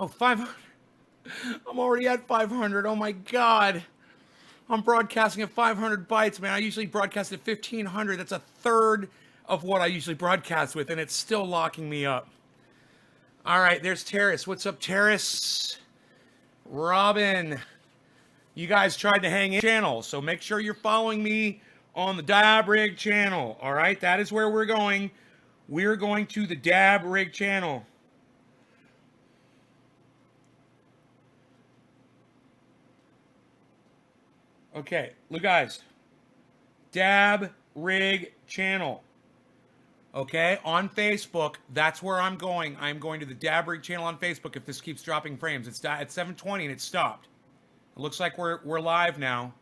Oh, 500. I'm already at 500. Oh my God. I'm broadcasting at 500 bytes, man. I usually broadcast at 1500. That's a third of what I usually broadcast with, and it's still locking me up. All right, there's Terrace. What's up, Terrace? Robin. You guys tried to hang in channel, so make sure you're following me on the Dab Rig channel. All right, that is where we're going. We're going to the Dab Rig channel. Okay, look, guys. Dab Rig channel. Okay, on Facebook, that's where I'm going. I'm going to the Dab Rig channel on Facebook if this keeps dropping frames. It's at 720 and it stopped. It looks like we're live now.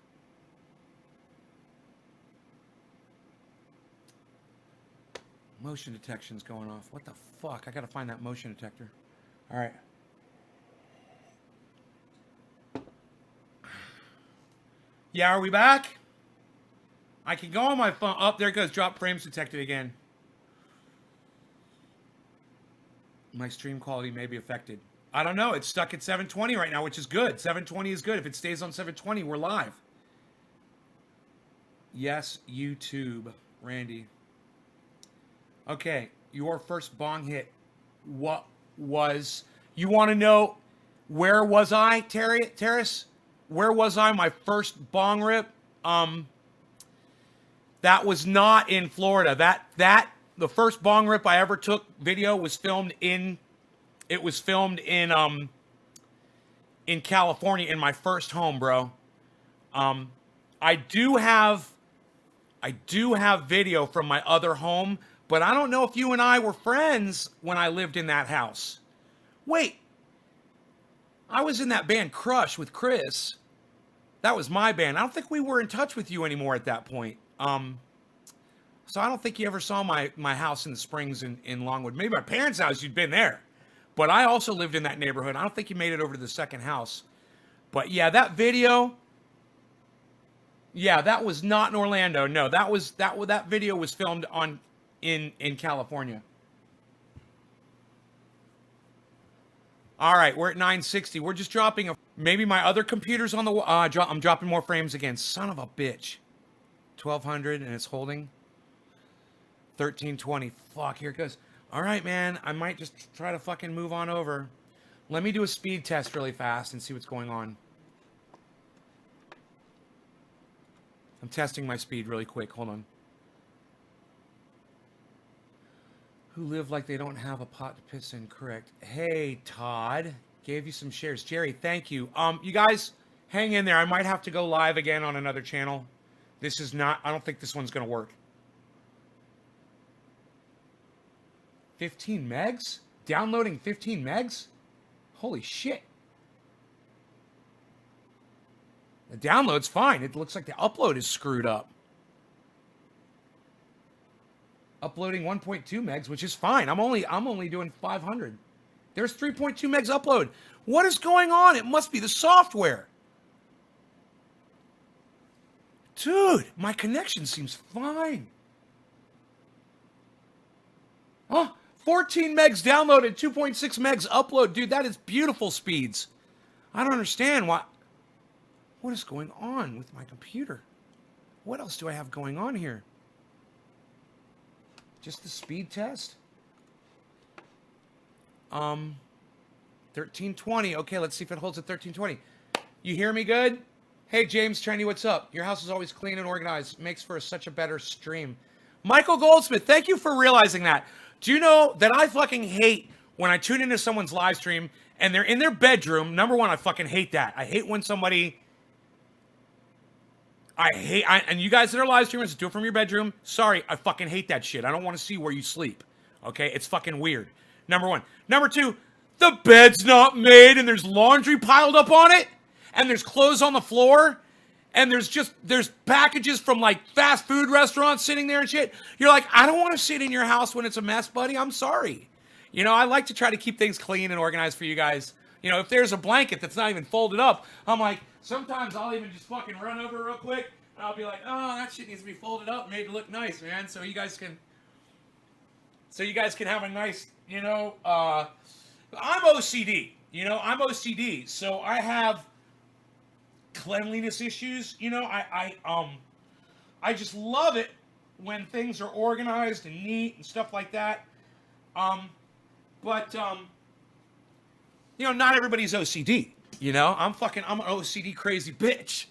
Motion detection's going off. What the fuck? I gotta find that motion detector. All right. Yeah, are we back? I can go on my phone. Oh, there it goes. Drop frames detected again. My stream quality may be affected. I don't know. It's stuck at 720 right now, which is good. 720 is good. If it stays on 720, we're live. Yes, YouTube, Randy. Okay, your first bong hit. What was? You want to know where was I, Terrace? Where was I? My first bong rip. That was not in Florida. The first bong rip I ever took video was filmed in. It was filmed in California in my first home, bro. I do have video from my other home, but I don't know if you and I were friends when I lived in that house. Wait. I was in that band Crush with Chris. That was my band. I don't think we were in touch with you anymore at that point. So I don't think you ever saw my house in the Springs in Longwood. Maybe my parents' house, you'd been there. But I also lived in that neighborhood. I don't think you made it over to the second house. But yeah, that video. Yeah, that was not in Orlando. No, that video was filmed in California. All right, we're at 960. We're just dropping maybe my other computer's on the I'm dropping more frames again. Son of a bitch. 1200 and it's holding 1320. Fuck, here it goes. All right, man. I might just try to fucking move on over. Let me do a speed test really fast and see what's going on. I'm testing my speed really quick. Hold on. Who live like they don't have a pot to piss in, correct? Hey, Todd. Gave you some shares. Jerry, thank you. You guys, hang in there. I might have to go live again on another channel. This is not, I don't think this one's going to work. 15 megs? Downloading 15 megs? Holy shit. The download's fine. It looks like the upload is screwed up. Uploading 1.2 megs, which is fine. I'm only doing 500. There's 3.2 megs upload. What is going on? It must be the software. Dude, my connection seems fine. Oh, 14 megs downloaded, 2.6 megs upload. Dude, that is beautiful speeds. I don't understand what is going on with my computer. What else do I have going on here? Just the speed test? 1320. Okay, let's see if it holds at 1320. You hear me good? Hey, James Trendy, what's up? Your house is always clean and organized. Makes for such a better stream. Michael Goldsmith, thank you for realizing that. Do you know that I fucking hate when I tune into someone's live stream and they're in their bedroom? Number one, I fucking hate that. I hate when somebody... and you guys that are live streamers, do it from your bedroom. Sorry, I fucking hate that shit. I don't want to see where you sleep. Okay? It's fucking weird. Number one. Number two, the bed's not made and there's laundry piled up on it. And there's clothes on the floor. And there's packages from like fast food restaurants sitting there and shit. You're like, I don't want to sit in your house when it's a mess, buddy. I'm sorry. You know, I like to try to keep things clean and organized for you guys. You know, if there's a blanket that's not even folded up, I'm like, sometimes I'll even just fucking run over real quick. And I'll be like, oh, that shit needs to be folded up, made to look nice, man. So you guys can have a nice, you know, I'm OCD. You know, I'm OCD, so I have cleanliness issues. You know, I just love it when things are organized and neat and stuff like that. Um, but you know, not everybody's OCD. You know, I'm an OCD crazy bitch.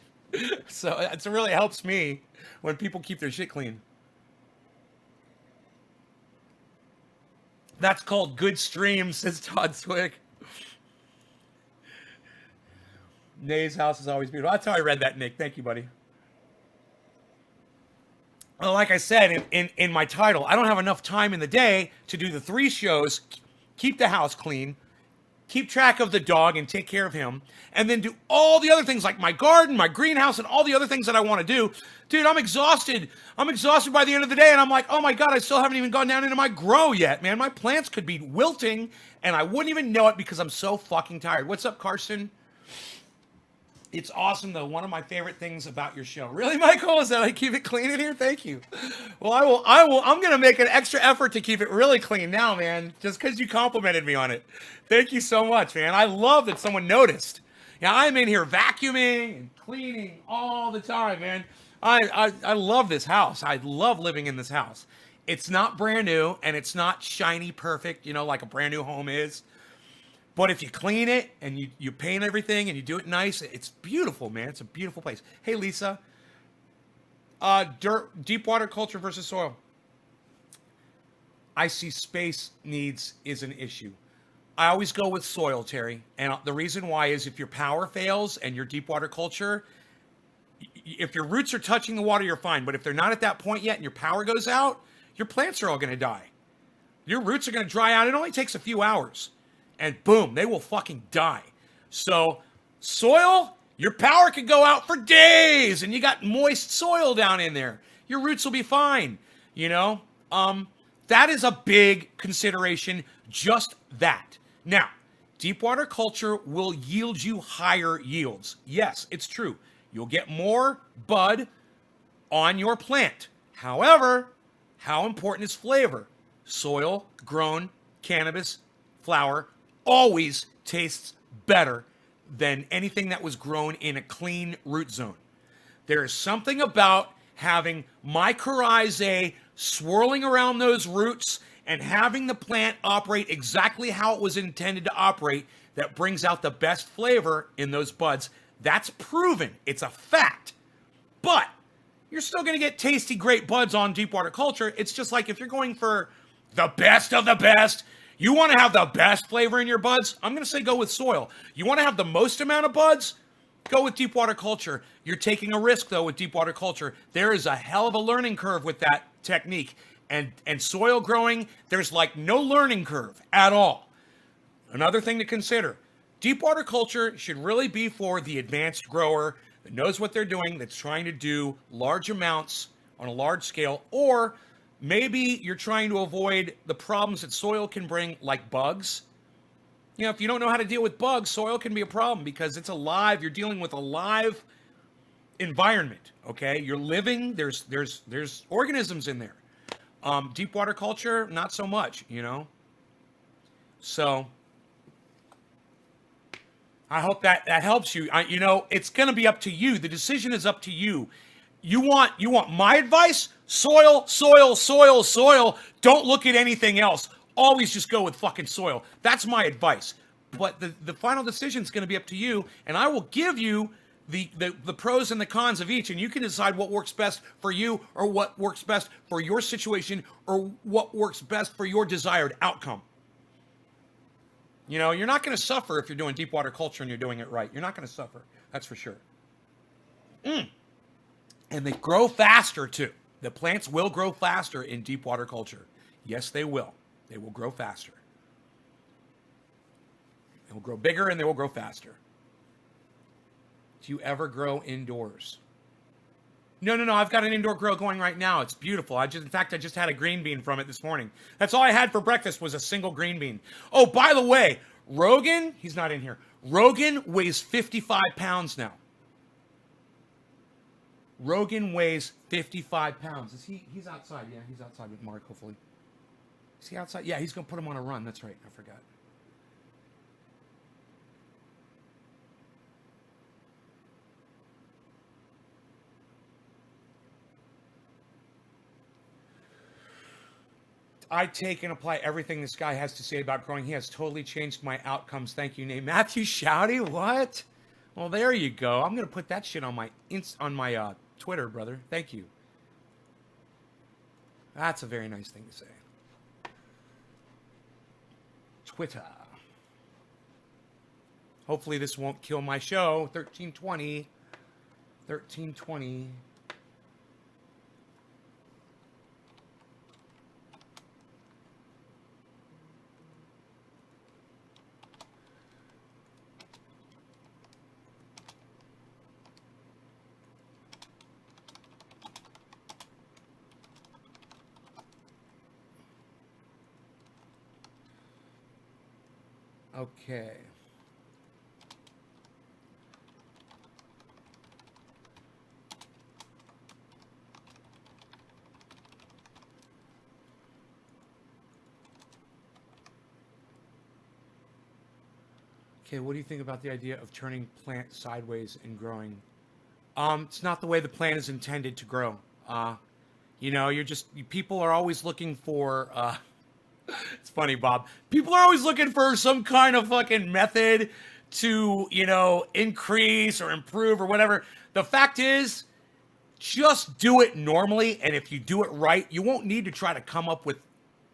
So it really helps me when people keep their shit clean. That's called good stream, says Todd Swick. Nay's house is always beautiful. That's how I read that, Nick. Thank you, buddy. Well, like I said in my title, I don't have enough time in the day to do the 3 shows, keep the house clean, keep track of the dog and take care of him, and then do all the other things like my garden, my greenhouse, and all the other things that I want to do. Dude, I'm exhausted. I'm exhausted by the end of the day, and I'm like, oh my God, I still haven't even gone down into my grow yet, man. My plants could be wilting, and I wouldn't even know it because I'm so fucking tired. What's up, Carson? It's awesome, though. One of my favorite things about your show. Really, Michael, is that I keep it clean in here? Thank you. Well, I'm going to make an extra effort to keep it really clean now, man, just because you complimented me on it. Thank you so much, man. I love that someone noticed. Yeah, I'm in here vacuuming and cleaning all the time, man. I love this house. I love living in this house. It's not brand new, and it's not shiny perfect, you know, like a brand new home is. But if you clean it and you paint everything and you do it nice, it's beautiful, man. It's a beautiful place. Hey, Lisa. Deep water culture versus soil. I see space needs is an issue. I always go with soil, Terry. And the reason why is if your power fails and your deep water culture, if your roots are touching the water, you're fine. But if they're not at that point yet and your power goes out, your plants are all going to die. Your roots are going to dry out. It only takes a few hours. And boom, they will fucking die. So, soil, your power could go out for days, and you got moist soil down in there. Your roots will be fine. You know, that is a big consideration. Just that. Now, deep water culture will yield you higher yields. Yes, it's true. You'll get more bud on your plant. However, how important is flavor? Soil grown cannabis flower always tastes better than anything that was grown in a clean root zone. There is something about having mycorrhizae swirling around those roots and having the plant operate exactly how it was intended to operate that brings out the best flavor in those buds. That's proven. It's a fact. But you're still going to get tasty, great buds on deep water culture. It's just like if you're going for the best of the best, you want to have the best flavor in your buds? I'm going to say go with soil. You want to have the most amount of buds? Go with deep water culture. You're taking a risk, though, with deep water culture. There is a hell of a learning curve with that technique. And soil growing, there's like no learning curve at all. Another thing to consider, deep water culture should really be for the advanced grower that knows what they're doing, that's trying to do large amounts on a large scale, or maybe you're trying to avoid the problems that soil can bring, like bugs. You know, if you don't know how to deal with bugs, soil can be a problem because it's alive. You're dealing with a live environment, okay? You're living, there's organisms in there. Deep water culture, not so much, you know? So, I hope that helps you. You know, it's going to be up to you. The decision is up to you. You want my advice? Soil, soil, soil, soil. Don't look at anything else. Always just go with fucking soil. That's my advice. But the final decision is going to be up to you, and I will give you the pros and the cons of each, and you can decide what works best for you or what works best for your situation or what works best for your desired outcome. You know, you're not going to suffer if you're doing deep water culture and you're doing it right. You're not going to suffer. That's for sure. And they grow faster, too. The plants will grow faster in deep water culture. Yes, they will. They will grow faster. They will grow bigger and they will grow faster. Do you ever grow indoors? No. I've got an indoor grow going right now. It's beautiful. In fact, I just had a green bean from it this morning. That's all I had for breakfast was a single green bean. Oh, by the way, Rogan, he's not in here. Rogan weighs 55 pounds now. Rogan weighs 55 pounds. He's outside. Yeah, he's outside with Mark, hopefully. Is he outside? Yeah, he's going to put him on a run. That's right. I forgot. I take and apply everything this guy has to say about growing. He has totally changed my outcomes. Thank you, name Matthew Shouty. What? Well, there you go. I'm gonna put that shit on my Twitter, brother. Thank you. That's a very nice thing to say. Twitter. Hopefully this won't kill my show. 1320. 1320. Okay. Okay, what do you think about the idea of turning plant sideways and growing? It's not the way the plant is intended to grow. You know, people are always looking for, it's funny, Bob. People are always looking for some kind of fucking method to, you know, increase or improve or whatever. The fact is, just do it normally, and if you do it right, you won't need to try to come up with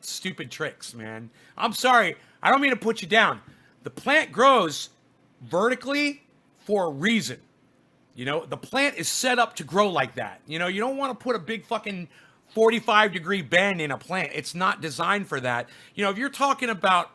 stupid tricks, man. I'm sorry. I don't mean to put you down. The plant grows vertically for a reason. You know, the plant is set up to grow like that. You know, you don't want to put a big fucking 45-degree bend in a plant. It's not designed for that. You know, if you're talking about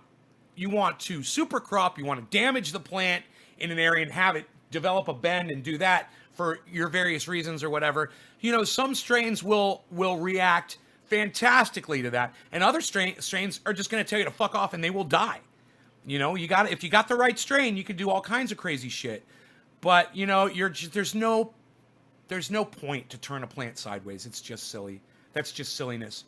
you want to super crop, you want to damage the plant in an area and have it develop a bend and do that for your various reasons or whatever, you know, some strains will react fantastically to that, and other strains are just going to tell you to fuck off and they will die. You know, if you got the right strain, you can do all kinds of crazy shit. But, you know, there's no point to turn a plant sideways. It's just silly. That's just silliness.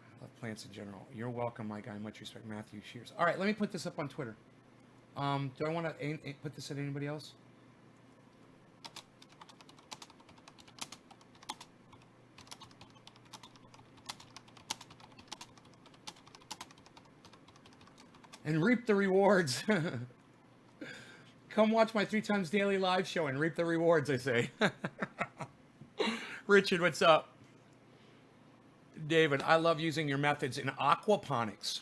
I love plants in general. You're welcome, my guy. Much respect, Matthew Shears. All right, let me put this up on Twitter. Do I want to put this at anybody else? And reap the rewards. Come watch my 3 times daily live show and reap the rewards, I say. Richard, what's up? David, I love using your methods in aquaponics.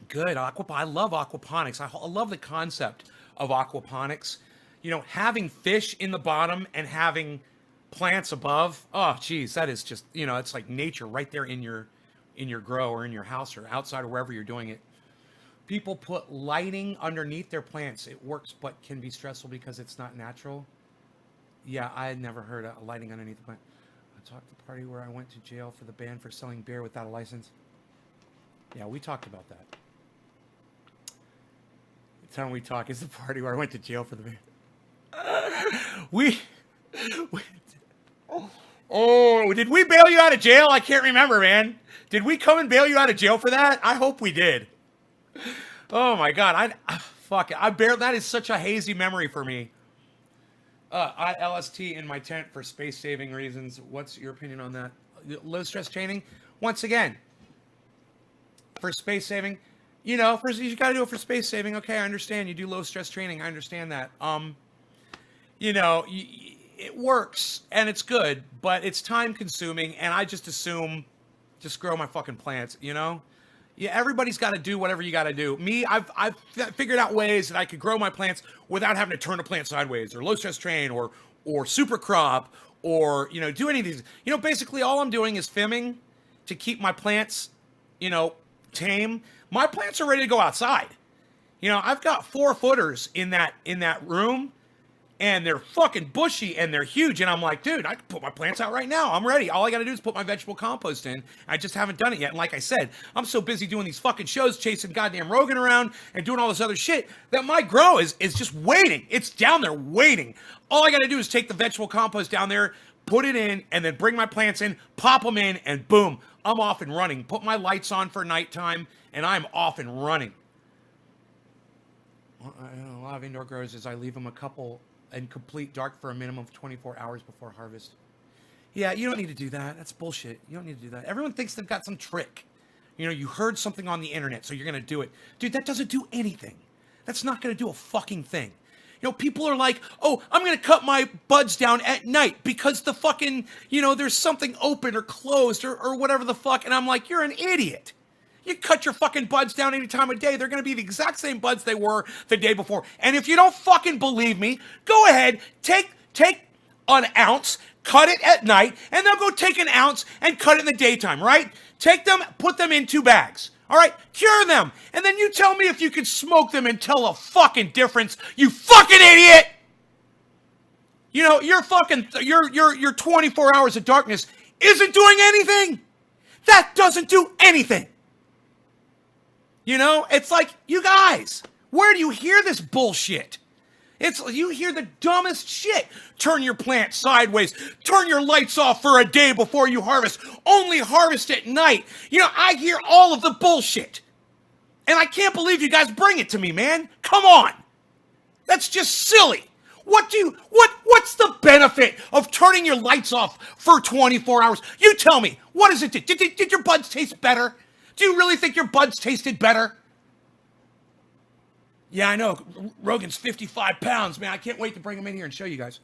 Good, I love aquaponics. I love the concept of aquaponics. You know, having fish in the bottom and having plants above. Oh, geez, that is just, you know, it's like nature right there in your grow or in your house or outside or wherever you're doing it. People put lighting underneath their plants. It works, but can be stressful because it's not natural. Yeah, I had never heard of lighting underneath the plant. I talked to the party where I went to jail for the ban for selling beer without a license. Yeah, we talked about that. The time we talk is the party where I went to jail for the beer. Oh, did we bail you out of jail? I can't remember, man. Did we come and bail you out of jail for that? I hope we did. Oh my God, fuck it. That is such a hazy memory for me. I LST in my tent for space saving reasons. What's your opinion on that? Low stress training. Once again, for space saving, you know, first you got to do it for space saving. Okay, I understand. You do low stress training. I understand that. You know, it works and it's good, but it's time consuming, and I just assume just grow my fucking plants. You know. Yeah, everybody's got to do whatever you got to do. Me, I've figured out ways that I could grow my plants without having to turn a plant sideways or low stress train or super crop or, you know, do any of these. You know, basically all I'm doing is fimming to keep my plants, you know, tame. My plants are ready to go outside. You know, I've got 4-footers in that room, and they're fucking bushy and they're huge. And I'm like, dude, I can put my plants out right now. I'm ready. All I got to do is put my vegetable compost in. I just haven't done it yet. And like I said, I'm so busy doing these fucking shows, chasing goddamn Rogan around and doing all this other shit that my grow is just waiting. It's down there waiting. All I got to do is take the vegetable compost down there, put it in, and then bring my plants in, pop them in, and boom, I'm off and running. Put my lights on for nighttime, and I'm off and running. A lot of indoor growers is I leave them a couple in complete dark for a minimum of 24 hours before harvest. Yeah, you don't need to do that. That's bullshit. You don't need to do that. Everyone thinks they've got some trick. You know, you heard something on the internet, so you're going to do it. Dude, that doesn't do anything. That's not going to do a fucking thing. You know, people are like, oh, I'm going to cut my buds down at night because the fucking, you know, there's something open or closed or whatever the fuck. And I'm like, you're an idiot. You cut your fucking buds down any time of day. They're going to be the exact same buds they were the day before. And if you don't fucking believe me, go ahead, take an ounce, cut it at night, and then go take an ounce and cut it in the daytime, right? Take them, put them in 2 bags. All right, cure them, and then you tell me if you can smoke them and tell a fucking difference, you fucking idiot! You know, your 24 hours of darkness isn't doing anything. That doesn't do anything. You know, it's like, you guys, where do you hear this bullshit? You hear the dumbest shit. Turn your plant sideways. Turn your lights off for a day before you harvest. Only harvest at night. You know, I hear all of the bullshit. And I can't believe you guys bring it to me, man. Come on. That's just silly. What's the benefit of turning your lights off for 24 hours? You tell me. What does it do? Did your buds taste better? Do you really think your buds tasted better? Yeah, I know. Rogan's 55 pounds, man. I can't wait to bring him in here and show you guys.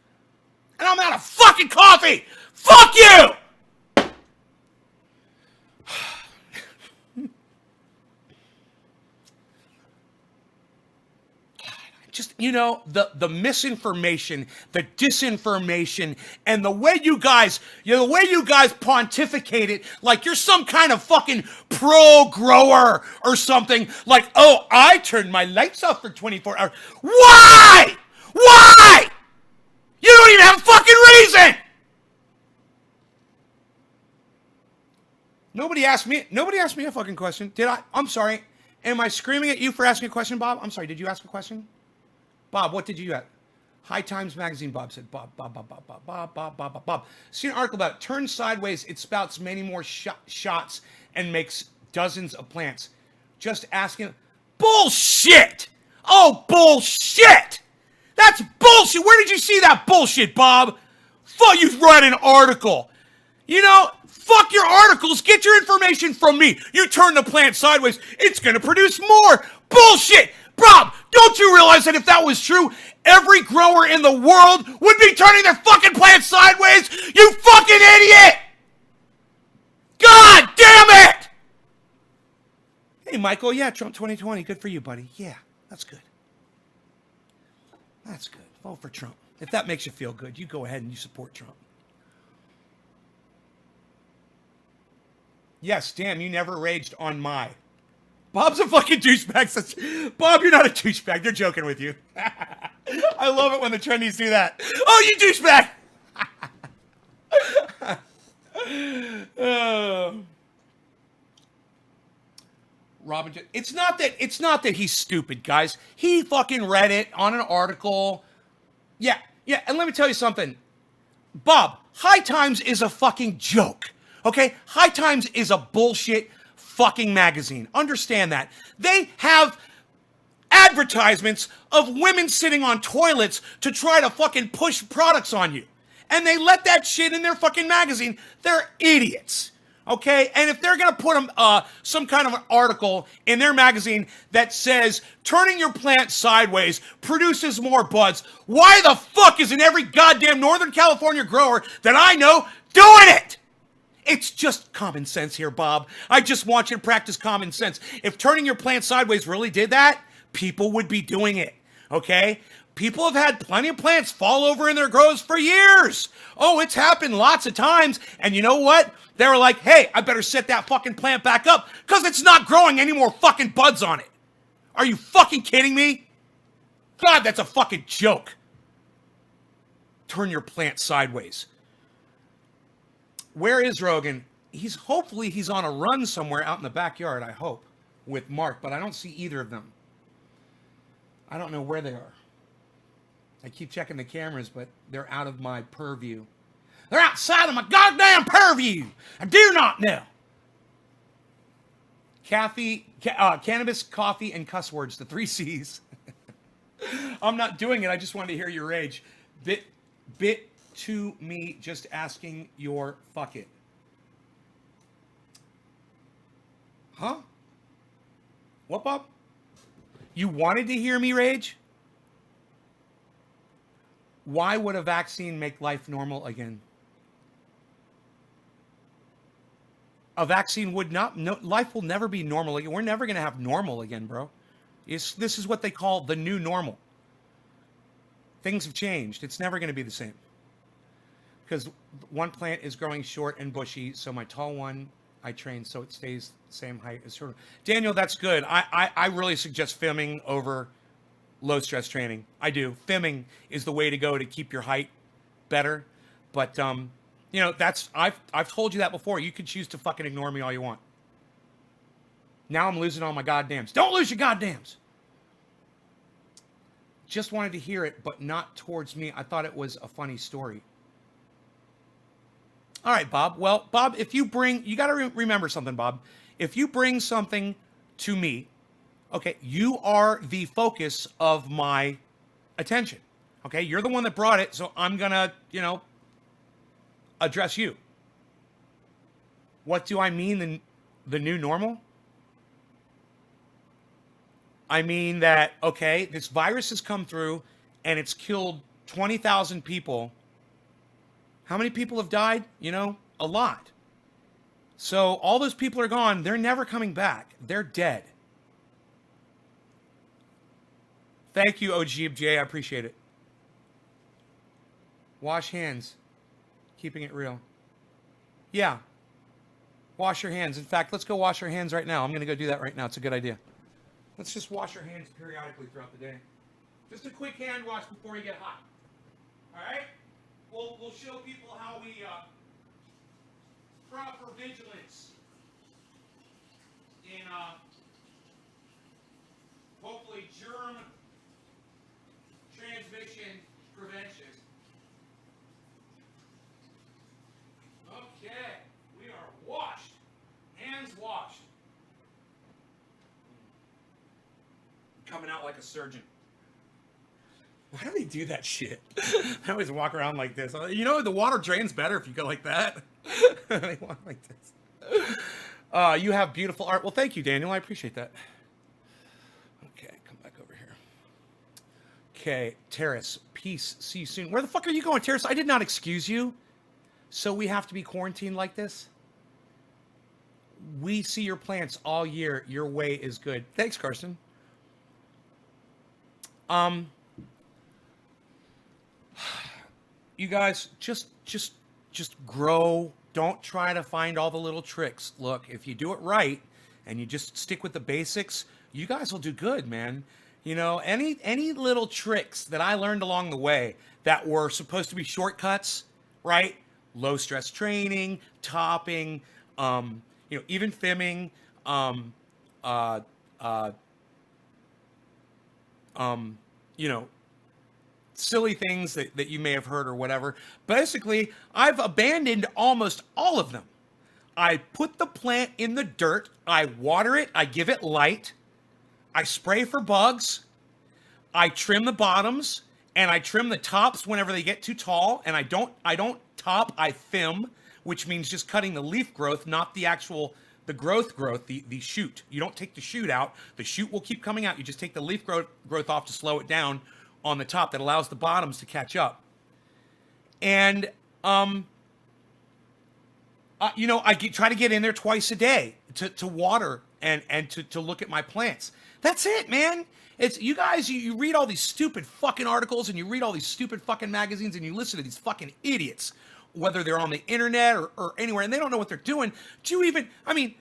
And I'm out of fucking coffee! Fuck you! Just, you know, the misinformation, the disinformation, and the way you guys pontificate it like you're some kind of fucking pro-grower or something. Like, oh, I turned my lights off for 24 hours. Why? Why? You don't even have a fucking reason! Nobody asked me a fucking question. Did I? I'm sorry. Am I screaming at you for asking a question, Bob? I'm sorry, did you ask a question? Bob, what did you get? High Times Magazine, Bob said. Bob. See an article about it. Turn sideways, it spouts many more shots and makes dozens of plants. Just asking. Bullshit! Oh, bullshit! That's bullshit! Where did you see that bullshit, Bob? Fuck, you read an article. You know, fuck your articles. Get your information from me. You turn the plant sideways, it's going to produce more. Bullshit! Bob, don't you realize that if that was true, every grower in the world would be turning their fucking plant sideways? You fucking idiot! God damn it! Hey, Michael, yeah, Trump 2020. Good for you, buddy. Yeah, that's good. That's good. Vote for Trump. If that makes you feel good, you go ahead and you support Trump. Yes, damn, you never raged on my. Bob's a fucking douchebag. Bob, you're not a douchebag. They're joking with you. I love it when the trendies do that. Oh, you douchebag! Robin, it's not that he's stupid, guys. He fucking read it on an article. Yeah, and let me tell you something. Bob, High Times is a fucking joke. Okay? High Times is a bullshit fucking magazine. Understand that. They have advertisements of women sitting on toilets to try to fucking push products on you. And they let that shit in their fucking magazine. They're idiots. Okay? And if they're going to put some kind of an article in their magazine that says, turning your plant sideways produces more buds, why the fuck isn't every goddamn Northern California grower that I know doing it? It's just common sense here, Bob. I just want you to practice common sense. If turning your plant sideways really did that, people would be doing it, okay? People have had plenty of plants fall over in their grows for years. Oh, it's happened lots of times. And you know what? They were like, hey, I better set that fucking plant back up because it's not growing any more fucking buds on it. Are you fucking kidding me? God, that's a fucking joke. Turn your plant sideways. Where is Rogan? Hopefully he's on a run somewhere out in the backyard, I hope, with Mark, but I don't see either of them. I don't know where they are. I keep checking the cameras, but they're out of my purview. They're outside of my goddamn purview. I do not know. Cannabis, coffee, and cuss words, the 3 C's. I'm not doing it. I just wanted to hear your rage. Bit to me just asking your fuck it. Huh? What, Bob? You wanted to hear me rage? Why would a vaccine make life normal again? A vaccine would not. No, life will never be normal again. We're never going to have normal again, bro. This is what they call the new normal. Things have changed. It's never going to be the same. Because one plant is growing short and bushy, so my tall one I train so it stays the same height as her. Daniel, that's good. I really suggest fimming over low stress training. I do. Fimming is the way to go to keep your height better. But you know, that's I've told you that before. You can choose to fucking ignore me all you want. Now I'm losing all my goddams. Don't lose your goddams. Just wanted to hear it, but not towards me. I thought it was a funny story. All right, Bob. Well, Bob, if you bring, you got to remember something, Bob. If you bring something to me, okay, you are the focus of my attention. Okay, you're the one that brought it, so I'm gonna, you know, address you. What do I mean, the new normal? I mean that, okay, this virus has come through and it's killed 20,000 people. How many people have died? You know, a lot. So all those people are gone. They're never coming back. They're dead. Thank you, OGJ. I appreciate it. Wash hands. Keeping it real. Yeah. Wash your hands. In fact, let's go wash our hands right now. I'm going to go do that right now. It's a good idea. Let's just wash our hands periodically throughout the day. Just a quick hand wash before you get hot. All right? We'll show people how we proper vigilance in hopefully germ transmission prevention. Okay, we are washed. Hands washed. Coming out like a surgeon. Why do they do that shit? I always walk around like this. You know, the water drains better if you go like that. They walk like this. You have beautiful art. Well, thank you, Daniel. I appreciate that. Okay, come back over here. Okay, Terrace, peace. See you soon. Where the fuck are you going, Terrace? I did not excuse you. So we have to be quarantined like this? We see your plants all year. Your way is good. Thanks, Carson. You guys, just grow. Don't try to find all the little tricks. Look, if you do it right and you just stick with the basics, you guys will do good, man. You know, any little tricks that I learned along the way that were supposed to be shortcuts, right? Low stress training, topping, you know, even fimming, you know, silly things that you may have heard or whatever. Basically, I've abandoned almost all of them. I put the plant in the dirt, I water it, I give it light, I spray for bugs, I trim the bottoms, and I trim the tops whenever they get too tall, and I don't top, I fim, which means just cutting the leaf growth, not the actual the growth, the shoot. You don't take the shoot out. The shoot will keep coming out. You just take the leaf growth off to slow it down on the top. That allows the bottoms to catch up. And, you know, I try to get in there twice a day to water and to look at my plants. That's it, man. It's you guys, you read all these stupid fucking articles and you read all these stupid fucking magazines and you listen to these fucking idiots, whether they're on the internet or anywhere, and they don't know what they're doing. Do you even, I mean,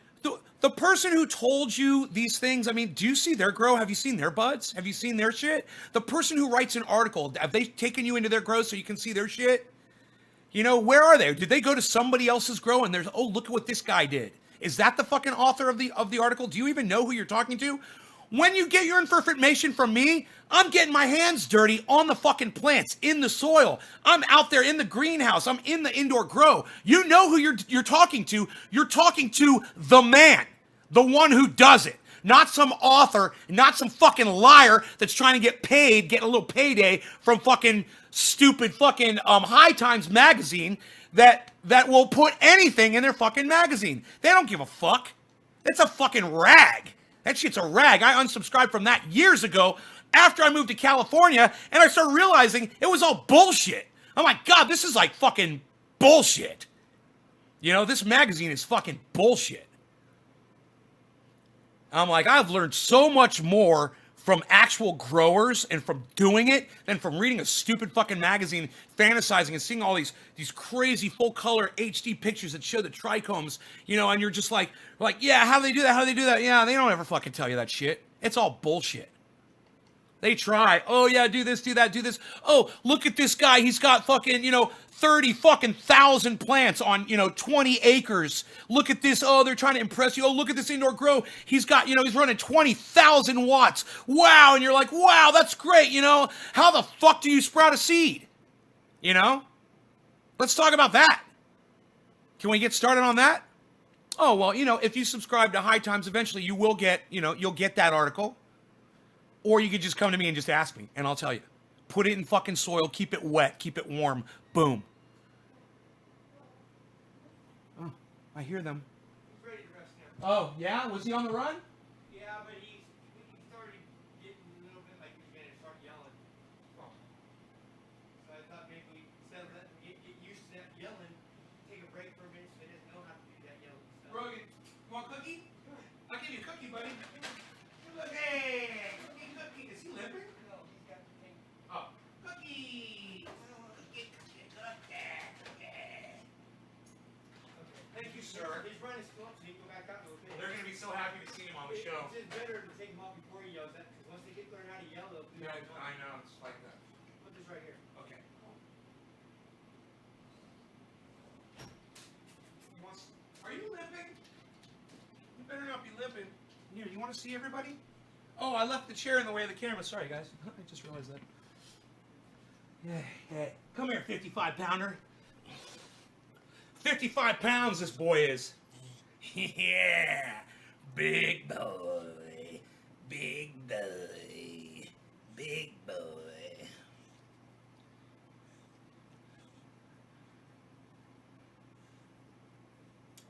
the person who told you these things, I mean, do you see their grow? Have you seen their buds? Have you seen their shit? The person who writes an article, have they taken you into their grow so you can see their shit? You know, where are they? Did they go to somebody else's grow and there's, oh, look at what this guy did? Is that the fucking author of the article? Do you even know who you're talking to? When you get your information from me, I'm getting my hands dirty on the fucking plants, in the soil. I'm out there in the greenhouse. I'm in the indoor grow. You know who you're talking to. You're talking to the man, the one who does it. Not some author, not some fucking liar that's trying to get paid, getting a little payday from fucking stupid fucking High Times magazine that will put anything in their fucking magazine. They don't give a fuck. It's a fucking rag. That shit's a rag. I unsubscribed from that years ago after I moved to California, and I started realizing it was all bullshit. I'm like, God, this is like fucking bullshit. You know, this magazine is fucking bullshit. I'm like, I've learned so much more from actual growers and from doing it than from reading a stupid fucking magazine, fantasizing and seeing all these crazy full color HD pictures that show the trichomes, you know, and you're just like, yeah, how do they do that? How do they do that? Yeah, they don't ever fucking tell you that shit. It's all bullshit. They try. Oh, yeah, do this, do that, do this. Oh, look at this guy. He's got fucking, 30 fucking thousand plants on, 20 acres. Look at this. Oh, they're trying to impress you. Oh, look at this indoor grow. He's got, he's running 20,000 watts. Wow. And you're like, wow, that's great. How the fuck do you sprout a seed? Let's talk about that. Can we get started on that? Oh, well, if you subscribe to High Times, eventually you will get, you'll get that article. Or you could just come to me and just ask me, and I'll tell you. Put it in fucking soil, keep it wet, keep it warm. Boom. Oh, I hear them. He's ready to rest now. Oh, yeah? Was he on the run? Yeah, but he started getting a little bit like he was going to start yelling. Oh. So I thought maybe instead of letting him get used to that yelling, take a break for a minute so he doesn't know how to do that yelling stuff. Rogan, you want a cookie? I'll give you a cookie, buddy. Look, hey, cookie. Is he limping? No, he's got the thing. Oh, cookie. Cookie. Thank you, sir. His run is still up, so he can go back out a little bit. They're going to be so happy to see him on the show. It's just better to take him off before he yells at, because once they learn how to yell, they'll do Yeah, it. I know. It's like that. Put this right here. Okay. Are you limping? You better not be limping. Here, you want to see everybody? Oh, I left the chair in the way of the camera. Sorry, guys. I just realized that. Yeah. Come here, 55-pounder. 55 pounds this boy is. Yeah. Big boy. Big boy. Big boy.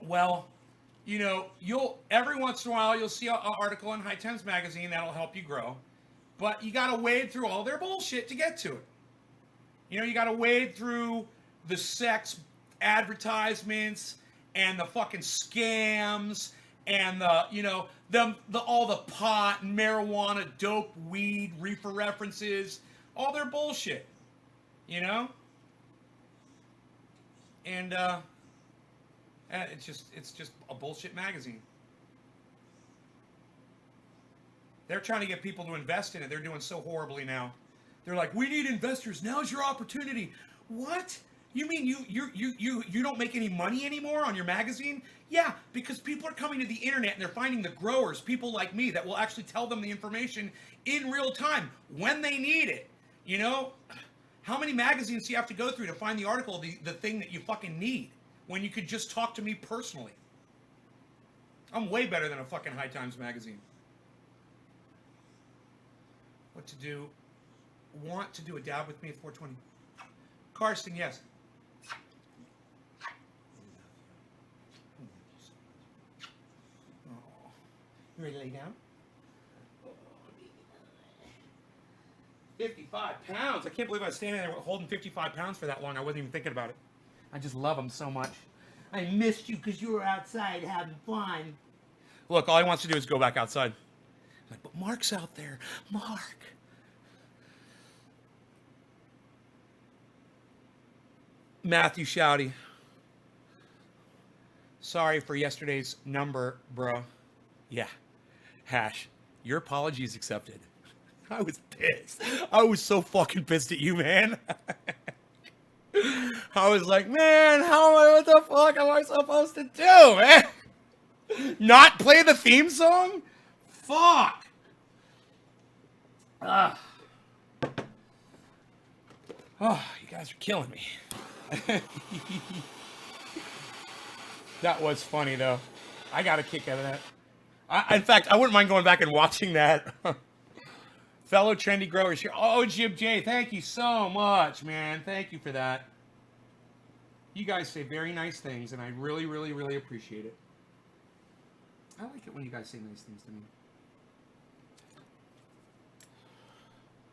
Well, you'll every once in a while you'll see an article in High Times magazine that'll help you grow, but you got to wade through all their bullshit to get to it. You got to wade through the sex advertisements and the fucking scams and all the pot and marijuana, dope, weed, reefer references, all their bullshit. And it's just a bullshit magazine. They're trying to get people to invest in it. They're doing so horribly now. They're like, we need investors. Now's your opportunity. What? You mean you don't make any money anymore on your magazine? Yeah, because people are coming to the internet and they're finding the growers, people like me, that will actually tell them the information in real time when they need it. How many magazines do you have to go through to find the article, the thing that you fucking need, when you could just talk to me personally? I'm way better than a fucking High Times magazine. What to do? Want to do a dab with me at 420? Karsten, yes. Oh. You ready to lay down? 55 pounds. I can't believe I was standing there holding 55 pounds for that long. I wasn't even thinking about it. I just love them so much. I missed you because you were outside having fun. Look, all he wants to do is go back outside. I'm like, but Mark's out there. Mark. Matthew Shouty. Sorry for yesterday's number, bro. Yeah. Hash. Your apology is accepted. I was pissed. I was so fucking pissed at you, man. I was like, man, what the fuck am I supposed to do, man? Not play the theme song? Fuck. Oh, you guys are killing me. That was funny, though. I got a kick out of that. In fact, I wouldn't mind going back and watching that. Fellow trendy growers here. Oh, Jib J, thank you so much, man. Thank you for that. You guys say very nice things, and I really, really, really appreciate it. I like it when you guys say nice things to me.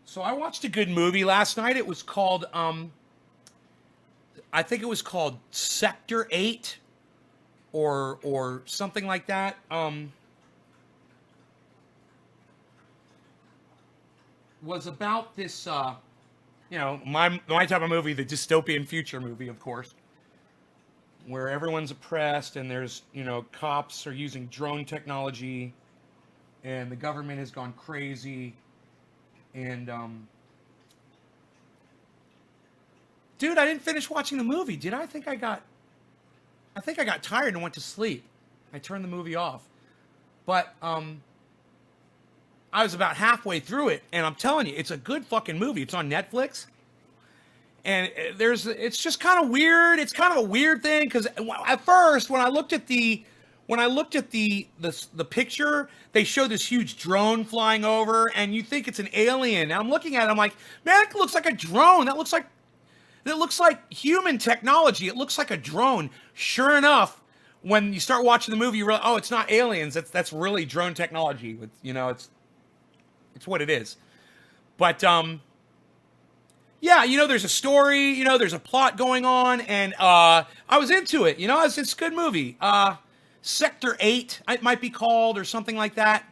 So I watched a good movie last night. It was called, I think it was called Sector 8 or something like that. Was about this, you know, my type of movie, the dystopian future movie, of course, where everyone's oppressed and there's, you know, cops are using drone technology and the government has gone crazy. And, dude, I didn't finish watching the movie, did I? I think I got tired and went to sleep. I turned the movie off. But, I was about halfway through it, and I'm telling you, it's a good fucking movie. It's on Netflix. And it's just kind of weird. It's kind of a weird thing, because at first, when I looked at the picture, they show this huge drone flying over, and you think it's an alien. And I'm looking at it, I'm like, man, it looks like a drone. That looks like human technology. It looks like a drone. Sure enough, when you start watching the movie, you realize, oh, it's not aliens. That's really drone technology. You know, it's what it is. But yeah, you know, there's a story, you know, there's a plot going on, and I was into it. You know, it's a good movie. Sector 8, it might be called, or something like that.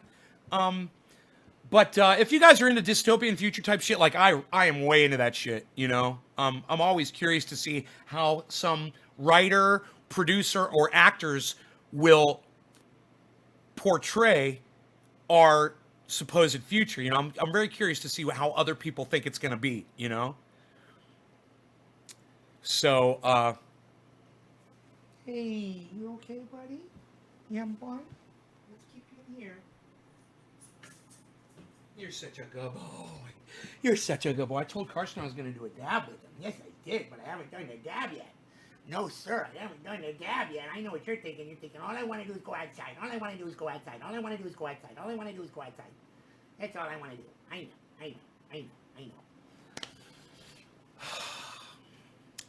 But if you guys are into dystopian future type shit, like I am way into that shit, you know. I'm always curious to see how some writer, producer, or actors will portray our supposed future. You know, I'm very curious to see how other people think it's going to be, you know. So, hey, you okay, buddy? Yeah, boy. Let's keep you in here. You're such a good boy. You're such a good boy. I told Carson I was going to do a dab with him. Yes, I did, but I haven't done the dab yet. No, sir, I haven't done the dab yet. I know what you're thinking. You're thinking, all I want to do is go outside. All I want to do is go outside. All I want to do is go outside. All I want to do is go outside. That's all I want to do. I know.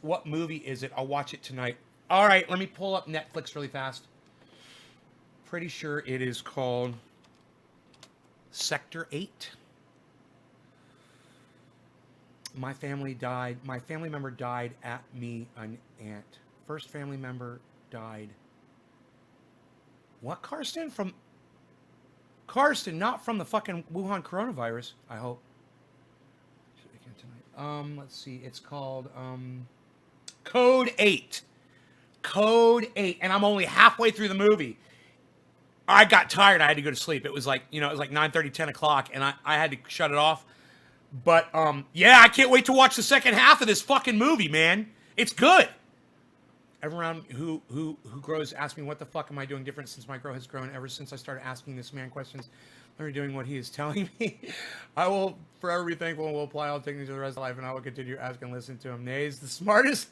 What movie is it? I'll watch it tonight. All right, let me pull up Netflix really fast. Pretty sure it is called Sector 8. My family member died at me, an aunt. First family member died. What, Karsten? From Karsten, not from the fucking Wuhan coronavirus, I hope. Let's see. It's called Code 8. Code 8. And I'm only halfway through the movie. I got tired. I had to go to sleep. It was like, you know, it was like 9:30, 10 o'clock, and I had to shut it off. But, yeah, I can't wait to watch the second half of this fucking movie, man. It's good. Everyone who grows asks me, what the fuck am I doing different since my grow has grown ever since I started asking this man questions. I'm doing what he is telling me. I will forever be thankful and will apply all techniques to the rest of life, and I will continue to ask and listen to him. Nays, the smartest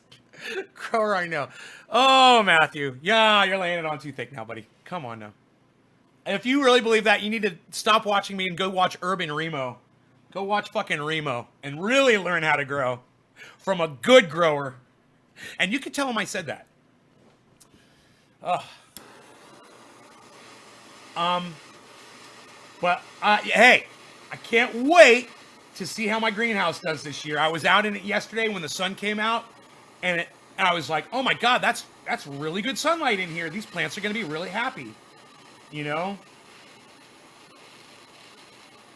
grower I know. Oh, Matthew. Yeah, you're laying it on too thick now, buddy. Come on now. If you really believe that, you need to stop watching me and go watch Urban Remo. Go watch fucking Remo and really learn how to grow from a good grower. And you can tell him I said that. But hey, I can't wait to see how my greenhouse does this year. I was out in it yesterday when the sun came out, and I was like, oh my God, that's really good sunlight in here. These plants are going to be really happy, you know?